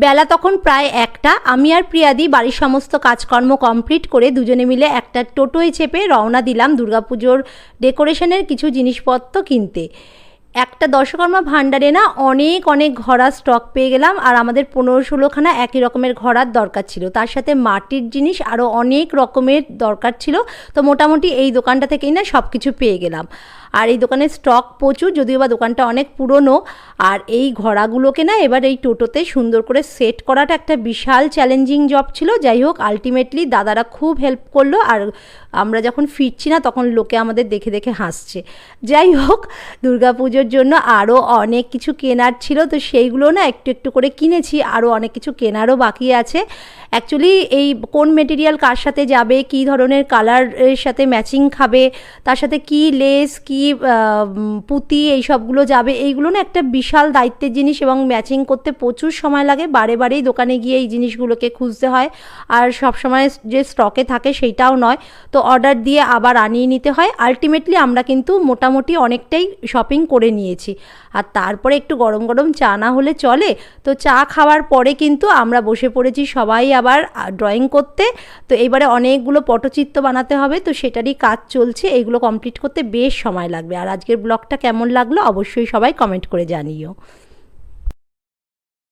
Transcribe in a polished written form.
বেলা তখন প্রায় 1টা। আমি আর প্রিয়াদি বাড়ির সমস্ত কাজকর্ম কমপ্লিট করে দুজনে মিলে একটা টোটোয় চেপে রওনা দিলাম দুর্গাপুজোর ডেকোরেশনের কিছু জিনিসপত্র কিনতে। একটা দশকর্মা ভাণ্ডারে না অনেক অনেক ঘড়ার স্টক পেয়ে গেলাম, আর আমাদের 15-16খানা একই রকমের ঘড়ার দরকার ছিল, তার সাথে মাটির জিনিস আরও অনেক রকমের দরকার ছিল। তো মোটামুটি এই দোকানটা থেকেই না সব কিছু পেয়ে গেলাম। আর এই দোকানের স্টক প্রচুর, যদিও বা দোকানটা অনেক পুরনো। আর এই ঘড়াগুলোকে না এবার এই টোটোতে সুন্দর করে সেট করাটা একটা বিশাল চ্যালেঞ্জিং জব ছিল। যাই হোক, আলটিমেটলি দাদারা খুব হেল্প করলো, আর আমরা যখন ফিরছি না তখন লোকে আমাদের দেখে দেখে হাসছে। যাই হোক, দুর্গাপুজোর জন্য আরও অনেক কিছু কেনার ছিল, তো সেইগুলো না একটু একটু করে কিনেছি। আরও অনেক কিছু কেনারও বাকি আছে। অ্যাকচুয়ালি এই কোন মেটেরিয়াল কার সাথে যাবে, কী ধরনের কালারের সাথে ম্যাচিং খাবে, তার সাথে কি লেস, কি পুঁতি, এই সবগুলো যাবে, এইগুলো না একটা বিশাল দায়িত্বের জিনিস, এবং ম্যাচিং করতে প্রচুর সময় লাগে। বারে বারেই দোকানে গিয়ে এই জিনিসগুলোকে খুঁজতে হয়, আর সব সময় যে স্টকে থাকে সেইটাও নয়, তো অর্ডার দিয়ে আবার আনিয়ে নিতে হয়। আলটিমেটলি আমরা কিন্তু মোটামুটি অনেকটাই শপিং করে নিয়েছি। আর তারপরে একটু গরম গরম চা না হলে চলে, তো চা খাওয়ার পরে কিন্তু আমরা বসে পড়েছি সবাই আবার ড্রয়িং করতে। তো এবারে অনেকগুলো পটচিত্র বানাতে হবে, তো সেটারই কাজ চলছে। এইগুলো কমপ্লিট করতে বেশ সময় লাগবে। আর আজকের ব্লগটা কেমন লাগলো অবশ্যই সবাই কমেন্ট করে জানিও।